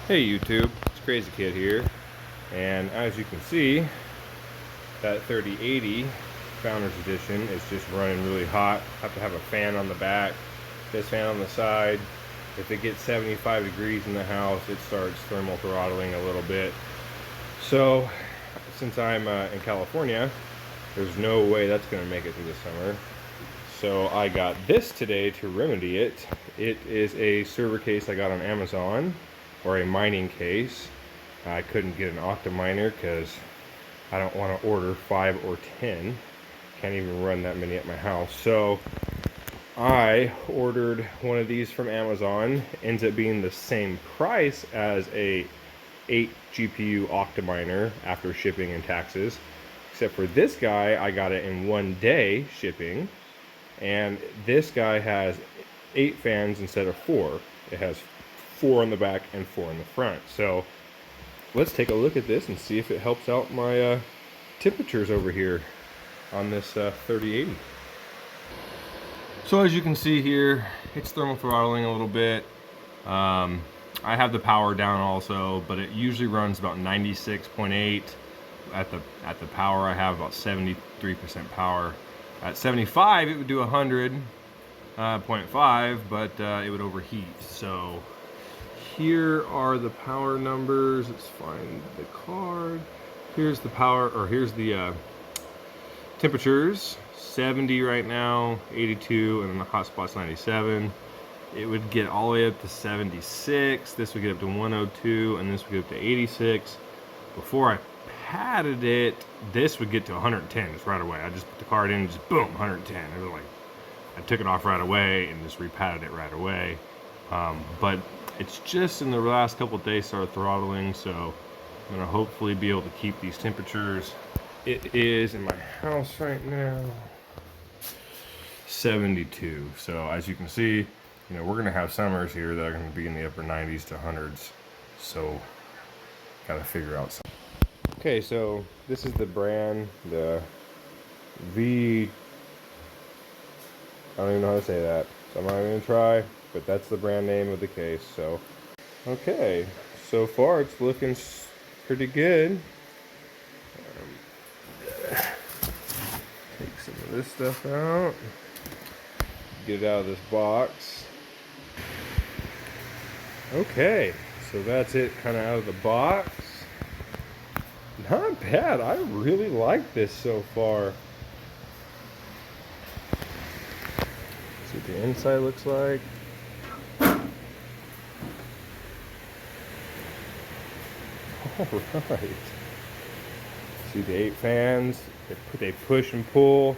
Hey YouTube, it's Crazy Kid here, and as you can see, that 3080 Founders Edition is just running really hot. Have to have a fan on the back, this fan on the side. If it gets 75 degrees in the house, it starts thermal throttling a little bit. So, since I'm in California, there's no way that's going to make it through the summer. So I got this today to remedy it. It is a server case I got on Amazon, or a mining case. I couldn't get an octa miner because I don't want to order 5 or 10. Can't even run that many at my house. So I ordered one of these from Amazon. Ends up being the same price as a 8 GPU octa miner after shipping and taxes. Except for this guy, I got it in 1 day shipping. And this guy has 8 fans instead of 4. It has 4 on the back and 4 in the front. So let's take a look at this and see if it helps out my temperatures over here on this 3080. So as you can see here, it's thermal throttling a little bit. I have the power down also, but it usually runs about 96.8. At the power, I have about 73% power. At 75, it would do 100.5, but it would overheat. So here are the power numbers. Let's find the card. Here's the power, or here's the temperatures. 70 right now, 82, and then the hot spot's 97. It would get all the way up to 76. This would get up to 102, and this would get up to 86. Before I padded it, this would get to 110 just right away. I just put the card in, just boom, 110. It was like, I took it off right away and just repatted it right away. But it's just in the last couple of days started throttling, so I'm gonna hopefully be able to keep these temperatures. It is in my house right now 72. So as you can see, we're gonna have summers here that are gonna be in the upper 90s to 100s. So gotta figure out something. Okay, so this is the brand, the I don't even know how to say that, so I'm not even gonna try, but that's the brand name of the case. So okay, so far it's looking pretty good. Take some of this stuff out, get it out of this box. Okay, so that's it kind of out of the box. Not bad. I really like this so far. See what the inside looks like. Alright. See the 8 fans. They push and pull.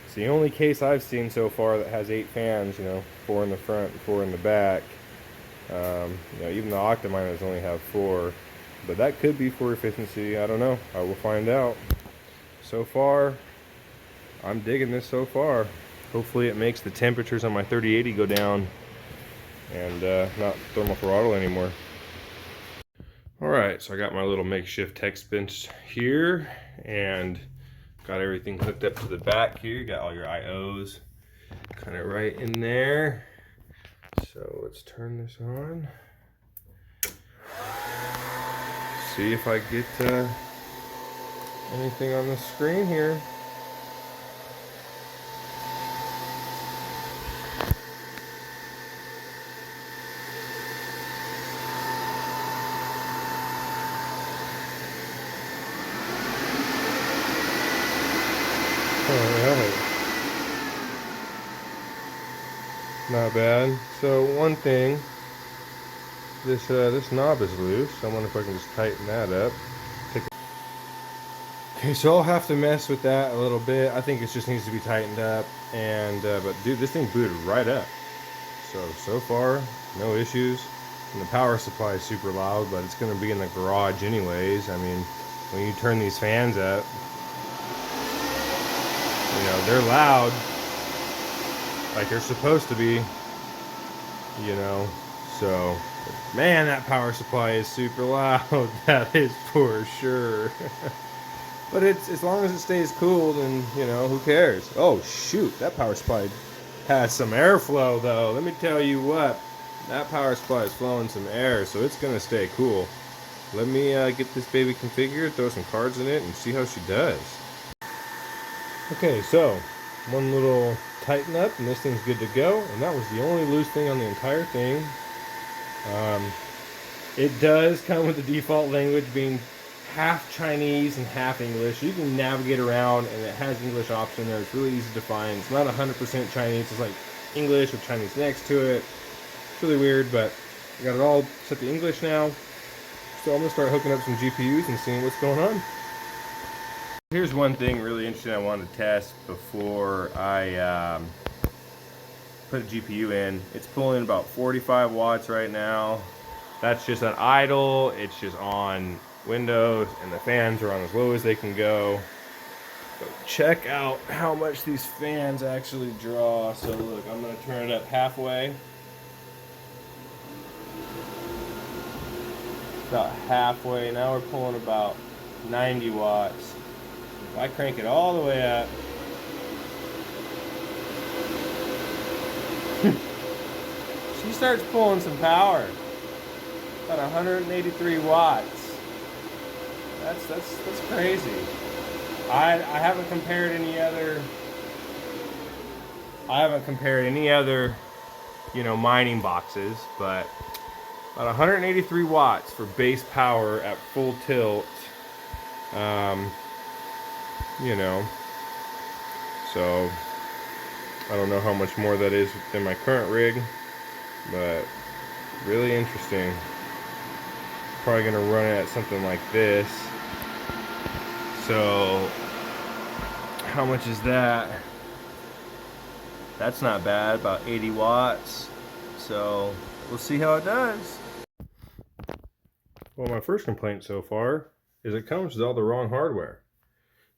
It's the only case I've seen so far that has 8 fans, 4 in the front and 4 in the back. Even the octa miners only have 4. But that could be for efficiency. I don't know. I will find out. So far, I'm digging this so far. Hopefully it makes the temperatures on my 3080 go down and not thermal throttle anymore. Alright, so I got my little makeshift text bench here and got everything hooked up to the back here. You got all your IOs kind of right in there. So let's turn this on. See if I get anything on the screen here. Alright. Not bad. So one thing, this knob is loose. I wonder if I can just tighten that up. Okay, so I'll have to mess with that a little bit. I think it just needs to be tightened up. And but dude, this thing booted right up. So far, no issues. And the power supply is super loud, but it's going to be in the garage anyways. I mean, when you turn these fans up, they're loud, like they're supposed to be. So man, that power supply is super loud. That is for sure. But it's, as long as it stays cool, then who cares? Oh shoot, that power supply has some airflow though. Let me tell you what, that power supply is flowing some air, so it's gonna stay cool. Let me get this baby configured, throw some cards in it, and see how she does. Okay, so one little tighten up, and this thing's good to go. And that was the only loose thing on the entire thing. It does come with the default language being half Chinese and half English. You can navigate around, and it has English option there. It's really easy to find. It's not 100% Chinese. It's like English with Chinese next to it. It's really weird, but I got it all set to English now. So I'm gonna start hooking up some GPUs and seeing what's going on. Here's one thing really interesting I wanted to test before I put a GPU in. It's pulling about 45 watts right now. That's just on idle. It's just on Windows, and the fans are on as low as they can go. So check out how much these fans actually draw. So look, I'm gonna turn it up halfway. About halfway. Now we're pulling about 90 watts. If I crank it all the way up, she starts pulling some power. About 183 watts. That's crazy. I haven't compared any other. Mining boxes, but about 183 watts for base power at full tilt. So I don't know how much more that is than my current rig, but really interesting. Probably gonna run it at something like this. So how much is that? That's not bad, about 80 watts. So we'll see how it does. Well, my first complaint so far is it comes with all the wrong hardware.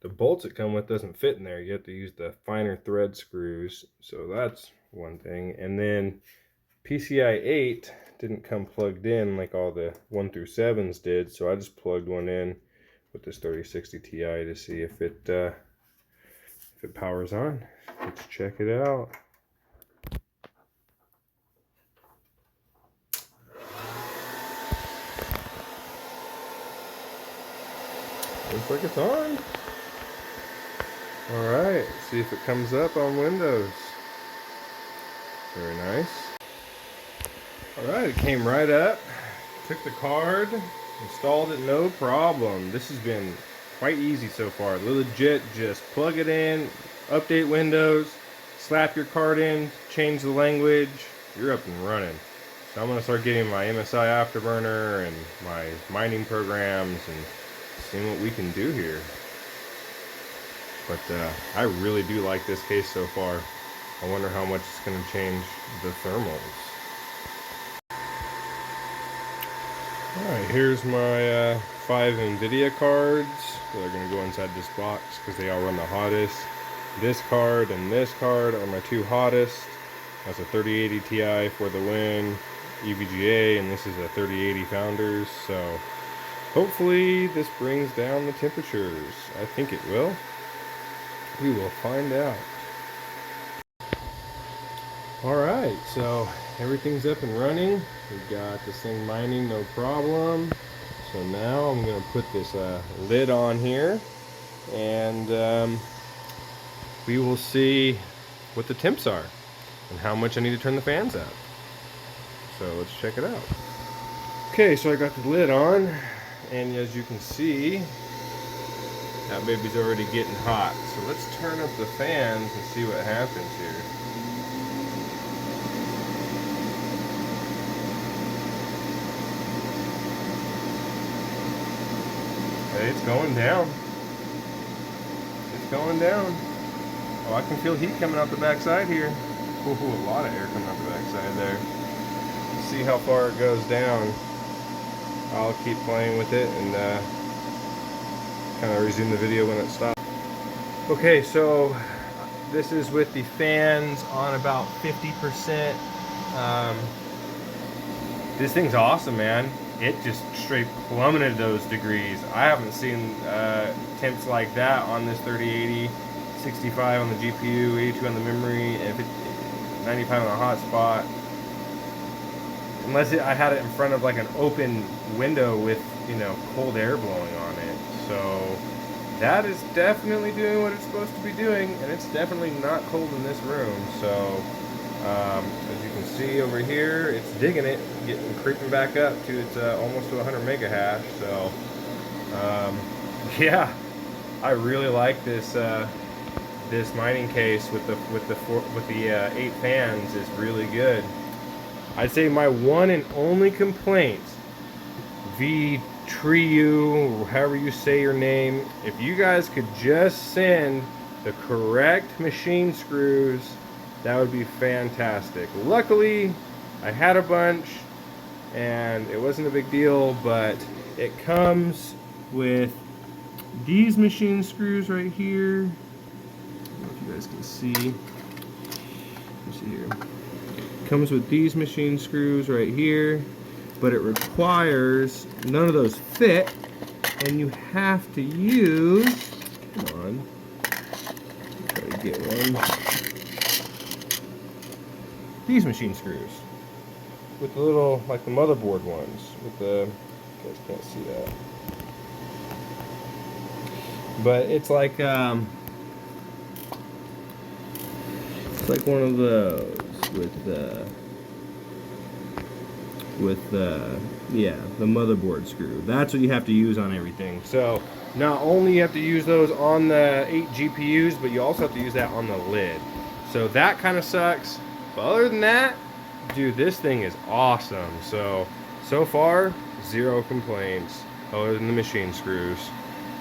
The bolts it come with doesn't fit in there. You have to use the finer thread screws. So that's one thing. And then PCI 8 didn't come plugged in like all the 1 through 7s did. So I just plugged one in with this 3060 Ti to see if it powers on. Let's check it out. Looks like it's on. Alright, see if it comes up on Windows. Very nice. Alright, it came right up. Took the card, installed it, no problem. This has been quite easy so far. Legit, just plug it in, update Windows, slap your card in, change the language, you're up and running. So I'm going to start getting my MSI Afterburner and my mining programs and seeing what we can do here. But I really do like this case so far. I wonder how much it's going to change the thermals. Alright, here's my 5 NVIDIA cards. They're going to go inside this box because they all run the hottest. This card and this card are my two hottest. That's a 3080 Ti for the win, EVGA, and this is a 3080 Founders. So hopefully this brings down the temperatures. I think it will. We will find out. Alright, so everything's up and running. We've got this thing mining, no problem. So now I'm going to put this lid on here, and we will see what the temps are and how much I need to turn the fans up. So let's check it out. Okay, so I got the lid on, and as you can see, that baby's already getting hot. So let's turn up the fans and see what happens here. Okay, it's going down. It's going down. Oh, I can feel heat coming out the backside here. Ooh, a lot of air coming out the backside there. Let's see how far it goes down. I'll keep playing with it and kind of resume the video when it stops. Okay, so this is with the fans on about 50%. This thing's awesome, man. It just straight plummeted those degrees. I haven't seen temps like that on this 3080, 65 on the GPU, 82 on the memory, and 95 on the hotspot. unless I had it in front of like an open window with, you know, cold air blowing on it. So that is definitely doing what it's supposed to be doing, and it's definitely not cold in this room. So as you can see over here, it's digging it, creeping back up to its almost to 100 mega hash. So yeah, I really like this this mining case with the 8 fans is really good. I'd say my one and only complaint, Vtretu, however you say your name, if you guys could just send the correct machine screws, that would be fantastic. Luckily, I had a bunch, and it wasn't a big deal, but it comes with these machine screws right here. I don't know if you guys can see. Let's see here. Comes with these machine screws right here, but it requires, none of those fit, and you have to use, come on, try to get one, these machine screws with the little, like the motherboard ones, with the, you guys can't see that, but it's like one of those with the yeah, the motherboard screw. That's what you have to use on everything. So not only you have to use those on the 8 GPUs, but you also have to use that on the lid. So that kind of sucks. But other than that, dude, this thing is awesome. So far, zero complaints other than the machine screws.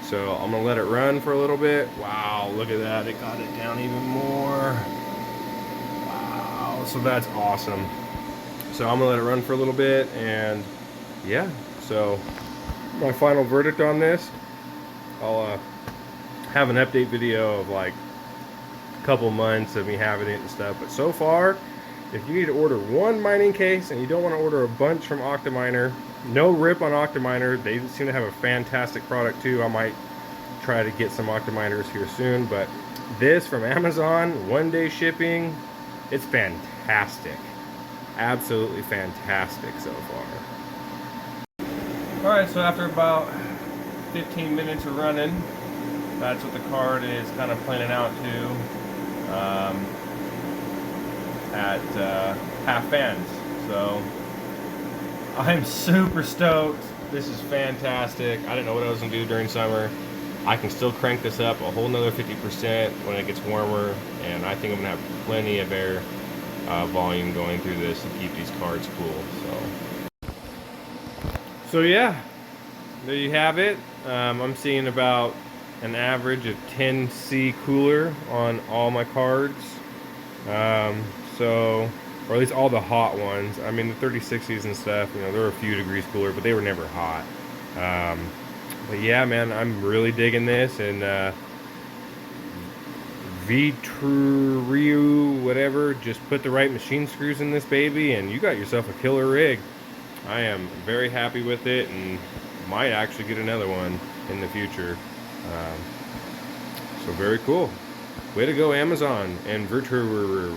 So I'm gonna let it run for a little bit. Wow, look at that, it got it down even more. Wow, so that's awesome. So I'm gonna let it run for a little bit, and yeah, so my final verdict on this, I'll have an update video of like a couple months of me having it and stuff. But so far, if you need to order one mining case and you don't want to order a bunch from Octominer, no rip on Octominer, they seem to have a fantastic product too. I might try to get some Octominers here soon, but this from Amazon, 1-day shipping, it's fantastic. Absolutely fantastic so far. Alright, so after about 15 minutes of running, that's what the card is kind of planning out to at half fans. So I'm super stoked. This is fantastic. I didn't know what I was going to do during summer. I can still crank this up a whole nother 50% when it gets warmer, and I think I'm going to have plenty of air volume going through this to keep these cards cool. So yeah, there you have it. I'm seeing about an average of 10C cooler on all my cards. Or at least all the hot ones. I mean, the 3060s and stuff, you know, they were a few degrees cooler, but they were never hot. But yeah, man, I'm really digging this, and Vtretu, whatever, just put the right machine screws in this baby, and you got yourself a killer rig. I am very happy with it, and might actually get another one in the future. So very cool. Way to go, Amazon and Vtretu.